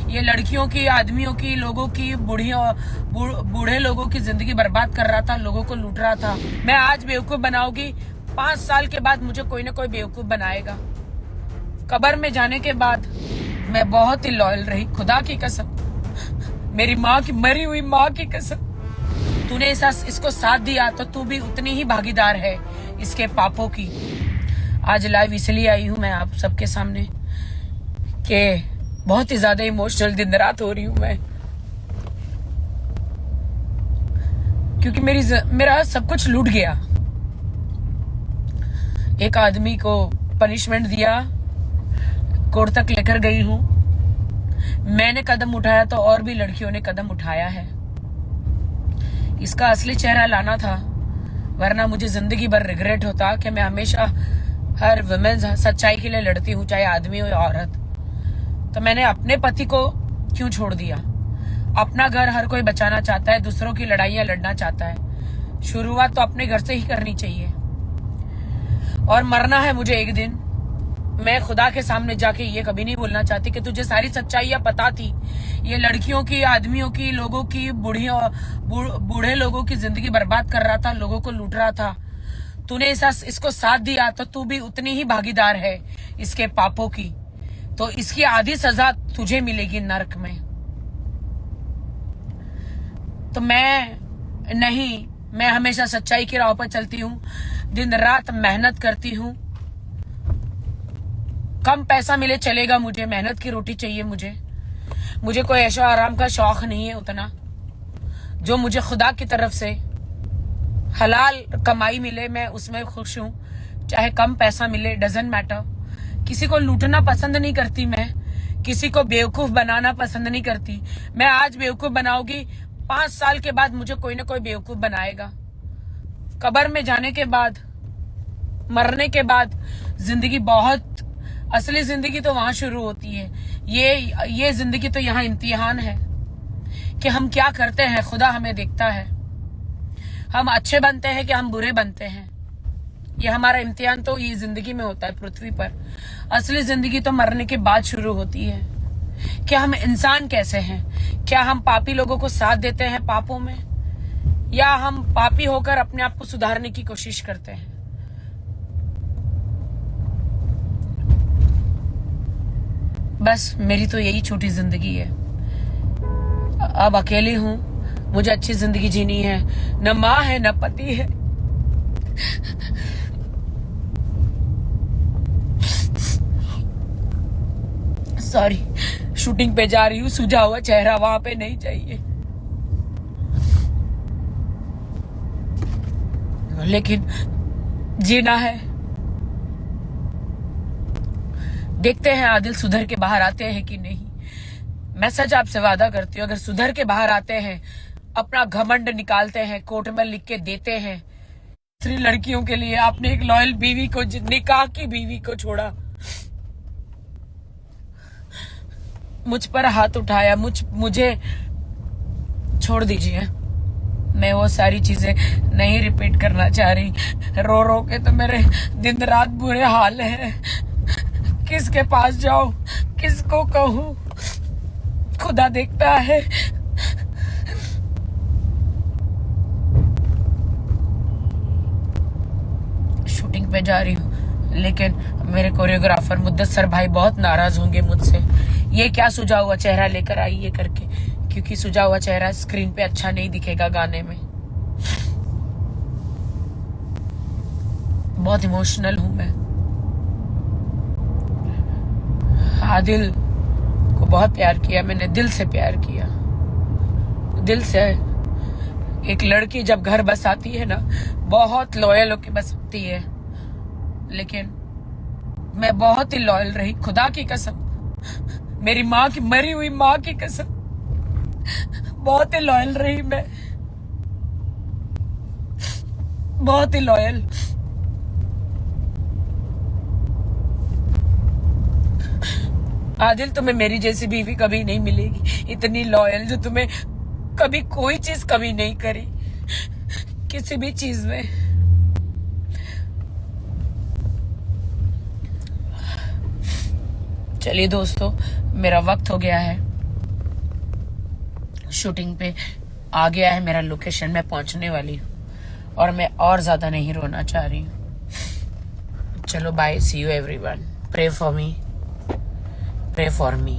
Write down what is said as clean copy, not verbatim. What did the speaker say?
ये लड़कियों की, आदमियों की, लोगों की, बूढ़े लोगों की जिंदगी बर्बाद कर रहा था, लोगों को लूट रहा था। मैं आज बेवकूफ बनाऊंगी, 5 साल के बाद मुझे कोई ना कोई बेवकूफ बनाएगा। कब्र में जाने के बाद मैं बहुत ही लॉयल रही, खुदा की कसम, मेरी माँ की, मरी हुई माँ की कसम। तूने इसको साथ दिया तो तू भी उतनी ही भागीदार है इसके पापों की। आज लाइव इसलिए आई हूं मैं आप सबके सामने कि बहुत ही ज्यादा इमोशनल दिन रात हो रही हूं मैं, क्योंकि मेरा सब कुछ लूट गया। एक आदमी को पनिशमेंट दिया, कोर्ट तक लेकर गई हूं। मैंने कदम उठाया तो और भी लड़कियों ने कदम उठाया है। इसका असली चेहरा लाना था, वरना मुझे जिंदगी भर रिग्रेट होता कि मैं हमेशा हर वुमेन सच्चाई के लिए लड़ती हूँ, चाहे आदमी हो या औरत। तो मैंने अपने पति को क्यों छोड़ दिया? अपना घर हर कोई बचाना चाहता है, दूसरों की लड़ाइयां लड़ना चाहता है। शुरुआत तो अपने घर से ही करनी चाहिए। और मरना है मुझे एक दिन। मैं खुदा के सामने जाके ये कभी नहीं बोलना चाहती कि तुझे सारी सच्चाइयां पता थी। ये लड़कियों की, आदमियों की, लोगों की, बूढ़े लोगों की जिंदगी बर्बाद कर रहा था, लोगों को लूट रहा था। तूने इसको साथ दिया तो तू भी उतनी ही भागीदार है इसके पापों की। तो इसकी आधी सजा तुझे मिलेगी नरक में। तो मैं हमेशा सच्चाई की राह पर चलती हूँ, दिन रात मेहनत करती हूँ। कम पैसा मिले चलेगा, मुझे मेहनत की रोटी चाहिए। मुझे कोई ऐशो आराम का शौक नहीं है उतना। जो मुझे खुदा की तरफ से हलाल कमाई मिले, मैं उसमें खुश हूँ। चाहे कम पैसा मिले, डजंट मैटर। किसी को लूटना पसंद नहीं करती मैं, किसी को बेवकूफ बनाना पसंद नहीं करती। मैं आज बेवकूफ बनाऊंगी, 5 साल के बाद मुझे कोई ना कोई बेवकूफ बनाएगा। कब्र में जाने के बाद, मरने के बाद जिंदगी असली जिंदगी तो वहां शुरू होती है। ये जिंदगी तो यहाँ इम्तिहान है कि हम क्या करते हैं। खुदा हमें देखता है, हम अच्छे बनते हैं कि हम बुरे बनते हैं। ये हमारा इम्तिहान तो ये जिंदगी में होता है पृथ्वी पर। असली जिंदगी तो मरने के बाद शुरू होती है कि हम इंसान कैसे हैं। क्या हम पापी लोगों को साथ देते हैं पापों में, या हम पापी होकर अपने आप को सुधारने की कोशिश करते हैं। बस मेरी तो यही छोटी जिंदगी है। अब अकेली हूं, मुझे अच्छी जिंदगी जीनी है। न माँ है, न पति है। सॉरी, शूटिंग पे जा रही हूँ, सूझा हुआ चेहरा वहां पे नहीं चाहिए। लेकिन जीना है। देखते हैं आदिल सुधर के बाहर आते हैं कि नहीं। मैं सच आपसे वादा करती हूँ, अगर सुधर के बाहर आते हैं, अपना घमंड निकालते हैं, कोर्ट में लिख के देते हैं। 3 लड़कियों के लिए आपने एक लॉयल बीवी को, निकाह की बीवी को छोड़ा, मुझ पर हाथ उठाया, मुझे छोड़ दीजिए। मैं वो सारी चीजें नहीं रिपीट करना चाह रही। रो रो के तो मेरे दिन रात बुरे हाल है। किसके पास जाऊं, किसको कहूं? खुदा देखता है। शूटिंग पे जा रही हूँ, लेकिन मेरे कोरियोग्राफर मुद्दसर भाई बहुत नाराज होंगे मुझसे। ये क्या सुझा हुआ चेहरा लेकर आई है करके, क्योंकि सुझा हुआ चेहरा स्क्रीन पे अच्छा नहीं दिखेगा गाने में। बहुत इमोशनल हूं मैं। आदिल को बहुत प्यार किया मैंने, दिल से प्यार किया, दिल से। एक लड़की जब घर बसाती है ना, बहुत लॉयल होके बसती है। लेकिन मैं बहुत ही लॉयल रही, खुदा की कसम, मेरी माँ की, मरी हुई माँ की कसम, बहुत ही लॉयल रही मैं, बहुत ही लॉयल। आदिल, तुम्हें मेरी जैसी बीवी कभी नहीं मिलेगी, इतनी लॉयल, जो तुम्हें कभी कोई चीज कमी नहीं करी, किसी भी चीज में। चलिए दोस्तों, मेरा वक्त हो गया है। शूटिंग पे आ गया है मेरा लोकेशन, मैं पहुंचने वाली हूँ और मैं और ज्यादा नहीं रोना चाह रही हूँ। चलो bye, see you everyone, pray for me.